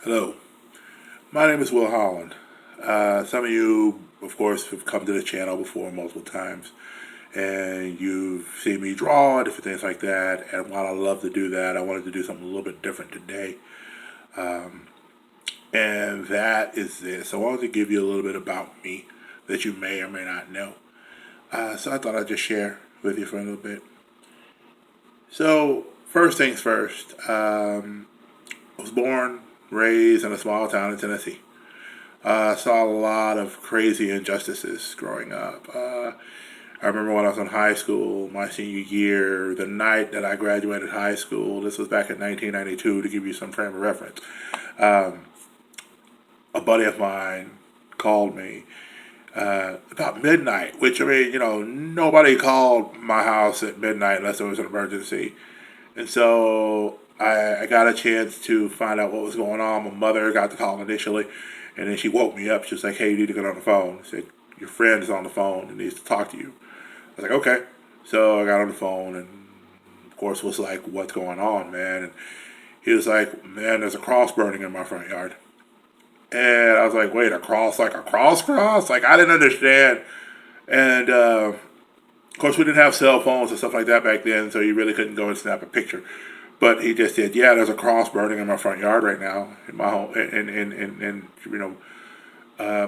Hello, my name is Will Holland. Some of you, of course, have come to the channel before multiple times, and you've seen me draw, different things like that. And while I love to do that, I wanted to do something a little bit different today. And that is this. I wanted to give you a little bit about me that you may or may not know. So I thought I'd just share with you for a little bit. So, first things first, I was born, raised in a small town in Tennessee. I saw a lot of crazy injustices growing up. I remember when I was in high school, my senior year, the night that I graduated high school, this was back in 1992 to give you some frame of reference. Um, a buddy of mine called me about midnight, which, I mean, nobody called my house at midnight unless there was an emergency. And so I got a chance to find out what was going on. My mother got the call initially, and then she woke me up. She was like, "Hey, you need to get on the phone." I said, "Your friend is on the phone and needs to talk to you." I was like, "Okay." So I got on the phone, and of course was like, "What's going on, man?" And he was like, "Man, there's a cross burning in my front yard." And I was like, "Wait, a cross? Like a cross? Like I didn't understand." And of course, we didn't have cell phones and stuff like that back then, so you really couldn't go and snap a picture. But he just said, "Yeah, there's a cross burning in my front yard right now in my home, and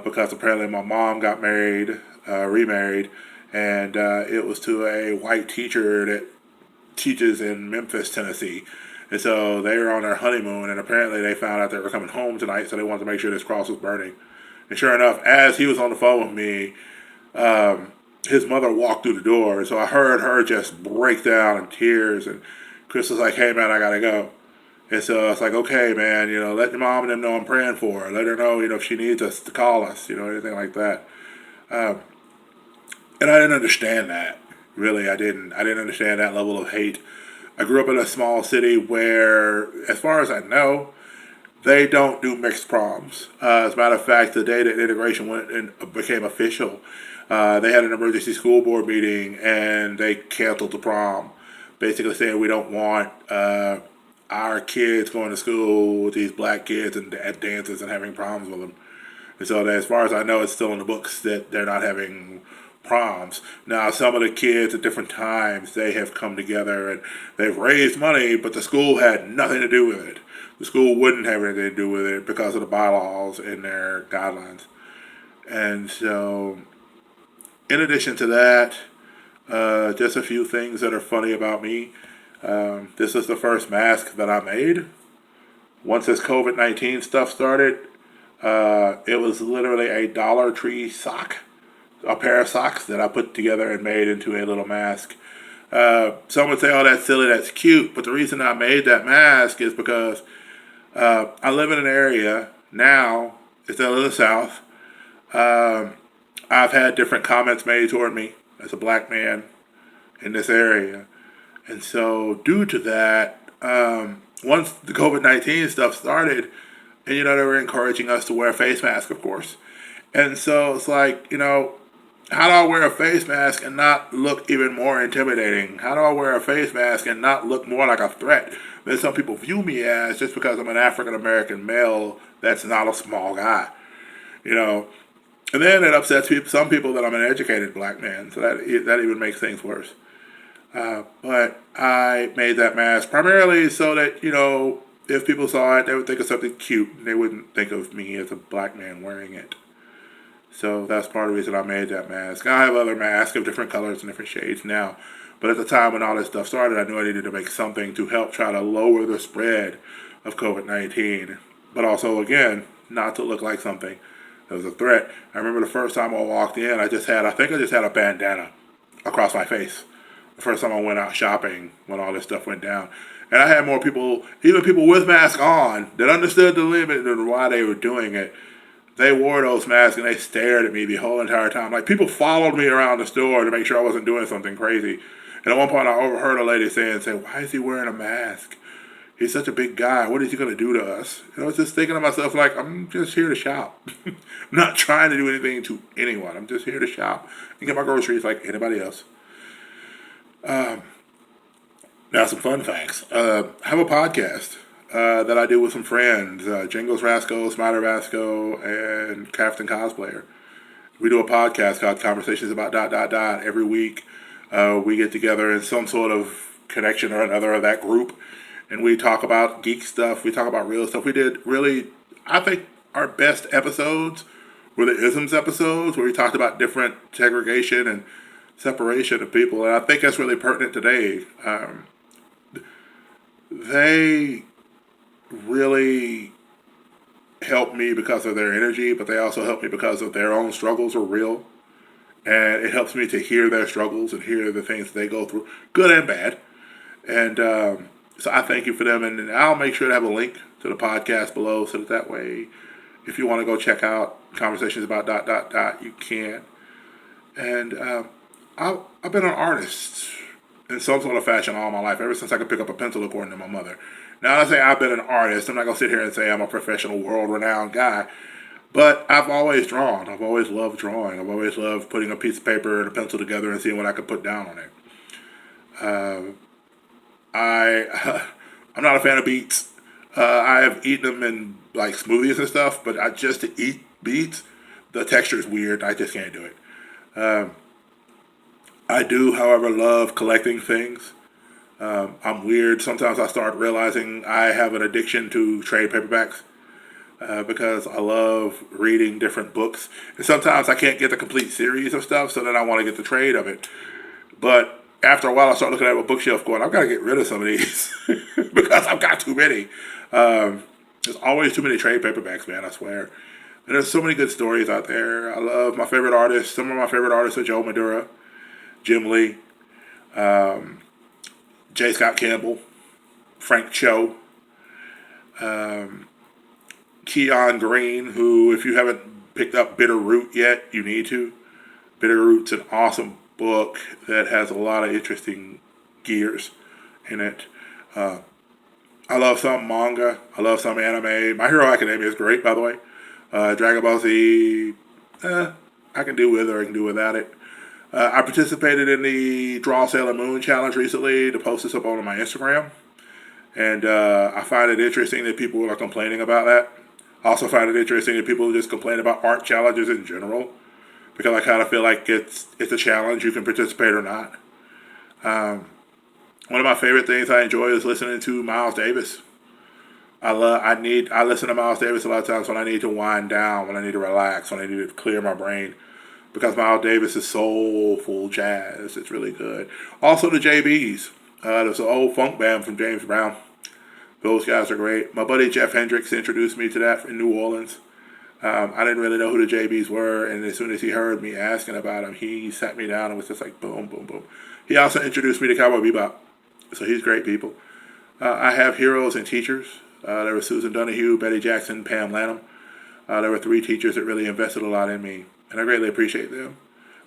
because apparently my mom got married, remarried, and it was to a white teacher that teaches in Memphis, Tennessee." And so they were on their honeymoon, and apparently they found out they were coming home tonight, so they wanted to make sure this cross was burning. And sure enough, as he was on the phone with me, his mother walked through the door, and so I heard her just break down in tears. And Chris was like, "Hey man, I gotta go." And so I was like, "Okay, man, let your mom and them know I'm praying for her. Let her know, if she needs us to call us, anything like that." Um, and I didn't understand that. Really, I didn't. I didn't understand that level of hate. I grew up in a small city where, as far as I know, they don't do mixed proms. As a matter of fact, the day that integration went and became official, they had an emergency school board meeting and they canceled the prom, basically saying we don't want our kids going to school with these black kids and at dances and having proms with them. And so, as far as I know, it's still in the books that they're not having proms. Now, some of the kids at different times they have come together and they've raised money, but the school had nothing to do with it. The school wouldn't have anything to do with it because of the bylaws and their guidelines. And so, in addition to that, just a few things that are funny about me. This is the first mask that I made. Once this COVID 19 stuff started, it was literally a Dollar Tree sock, a pair of socks that I put together and made into a little mask. Some would say, "Oh, that's silly, that's cute," but the reason I made that mask is because I live in an area now, it's in the South. Um, I've had different comments made toward me as a black man in this area. And so, due to that, once the COVID 19 stuff started, and they were encouraging us to wear a face mask, of course. And so it's like, how do I wear a face mask and not look even more intimidating? How do I wear a face mask and not look more like a threat than some people view me as just because I'm an African American male that's not a small guy? You know, and then it upsets some people that I'm an educated black man, so that even makes things worse. But I made that mask primarily so that if people saw it, they would think of something cute. And they wouldn't think of me as a black man wearing it. So that's part of the reason I made that mask. I have other masks of different colors and different shades now. But at the time when all this stuff started, I knew I needed to make something to help try to lower the spread of COVID 19. But also, again, not to look like something that was a threat. I remember the first time I walked in, I think I just had a bandana across my face. The first time I went out shopping when all this stuff went down. And I had more people, even people with masks on, that understood the limit and why they were doing it. They wore those masks and they stared at me the whole entire time. Like people followed me around the store to make sure I wasn't doing something crazy. And at one point I overheard a lady say, "Why is he wearing a mask? He's such a big guy. What is he going to do to us?" And I was just thinking to myself, like, I'm just here to shop. I'm not trying to do anything to anyone. I'm just here to shop and get my groceries like anybody else. Um, Now, some fun facts. I have a podcast. that I do with some friends, Jingles Rasco, Smiler Rasco, and Captain Cosplayer. We do a podcast called Conversations About Dot Dot Dot every week. We get together in some sort of connection or another of that group, and we talk about geek stuff. We talk about real stuff. We did really, I think, our best episodes were the isms episodes where we talked about different segregation and separation of people, and I think that's really pertinent today. They really help me because of their energy, but they also help me because of their own struggles are real. And it helps me to hear their struggles and hear the things they go through, good and bad. And so I thank you for them. And I'll make sure to have a link to the podcast below so that way, if you want to go check out Conversations About Dot Dot Dot, you can. And I've been an artist in some sort of fashion all my life, ever since I could pick up a pencil, according to my mother. Now, I say I've been an artist. I'm not going to sit here and say I'm a professional, world-renowned guy. But I've always drawn. I've always loved drawing. I've always loved putting a piece of paper and a pencil together and seeing what I could put down on it. I'm not a fan of beets. I have eaten them in like smoothies and stuff, but just to eat beets, the texture is weird. I just can't do it. I do, however, love collecting things. I'm weird. Sometimes I start realizing I have an addiction to trade paperbacks. Because I love reading different books. And sometimes I can't get the complete series of stuff, so then I want to get the trade of it. But after a while, I start looking at a bookshelf going, I've got to get rid of some of these because I've got too many. There's always too many trade paperbacks, man, I swear. And there's so many good stories out there. I love my favorite artists. Some of my favorite artists are Joe Madura, Jim Lee, J. Scott Campbell, Frank Cho, Keon Green, who, if you haven't picked up Bitter Root yet, you need to. Bitter Root's an awesome book that has a lot of interesting gears in it. I love some manga. I love some anime. My Hero Academia is great, by the way. Dragon Ball Z, I can do with or I can do without it. I participated in the Draw Sailor Moon challenge recently to post this up on my Instagram. And I find it interesting that people are complaining about that. I also find it interesting that people just complain about art challenges in general, because I kind of feel like it's a challenge. You can participate or not. One of my favorite things I enjoy is listening to Miles Davis. I listen to Miles Davis a lot of times when I need to wind down, when I need to relax, when I need to clear my brain, because Miles Davis is soulful jazz. It's really good. Also the JBs. There's an old funk band from James Brown. Those guys are great. My buddy Jeff Hendricks introduced me to that in New Orleans. I didn't really know who the JBs were, and as soon as he heard me asking about them, he sat me down and was just like, boom, boom, boom. He also introduced me to Cowboy Bebop, so he's great people. I have heroes and teachers. There were Susan Donahue, Betty Jackson, Pam Lanham. There were 3 teachers that really invested a lot in me, and I greatly appreciate them.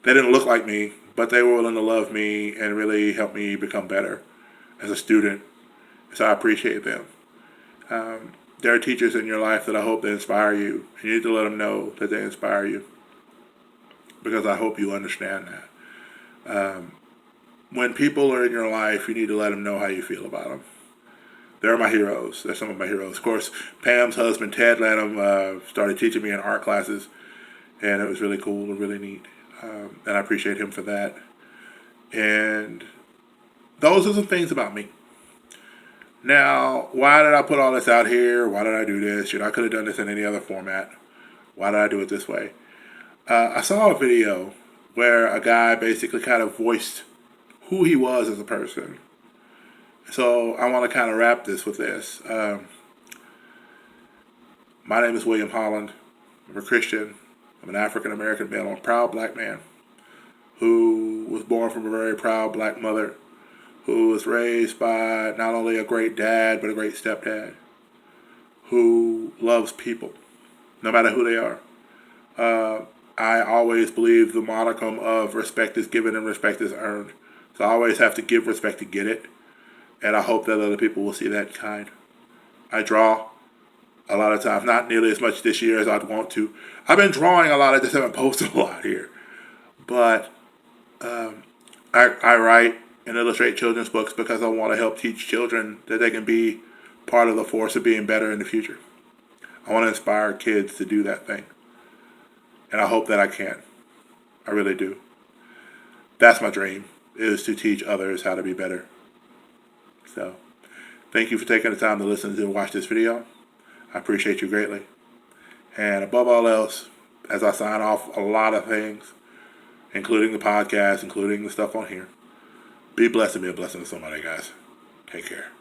They didn't look like me, but they were willing to love me and really help me become better as a student. So I appreciate them. There are teachers in your life that I hope they inspire you. You need to let them know that they inspire you, because I hope you understand that. When people are in your life, you need to let them know how you feel about them. They're my heroes. They're some of my heroes. Of course, Pam's husband, Ted Lanham, started teaching me in art classes, and it was really cool and really neat. And I appreciate him for that. And those are some things about me. Now, why did I put all this out here? Why did I do this? I could have done this in any other format. Why did I do it this way? I saw a video where a guy basically kind of voiced who he was as a person. So I want to kind of wrap this with this. My name is William Holland. I'm a Christian. I'm an African-American male. I'm a proud black man who was born from a very proud black mother, who was raised by not only a great dad, but a great stepdad, who loves people, no matter who they are. I always believe the modicum of respect is given and respect is earned. So I always have to give respect to get it. And I hope that other people will see that kind. I draw a lot of times, not nearly as much this year as I'd want to. I've been drawing a lot, I just haven't posted a lot here. But I write and illustrate children's books because I want to help teach children that they can be part of the force of being better in the future. I want to inspire kids to do that thing. And I hope that I can. I really do. That's my dream, is to teach others how to be better. So, thank you for taking the time to listen to and watch this video. I appreciate you greatly. And above all else, as I sign off a lot of things, including the podcast, including the stuff on here, be blessed and be a blessing to somebody, guys. Take care.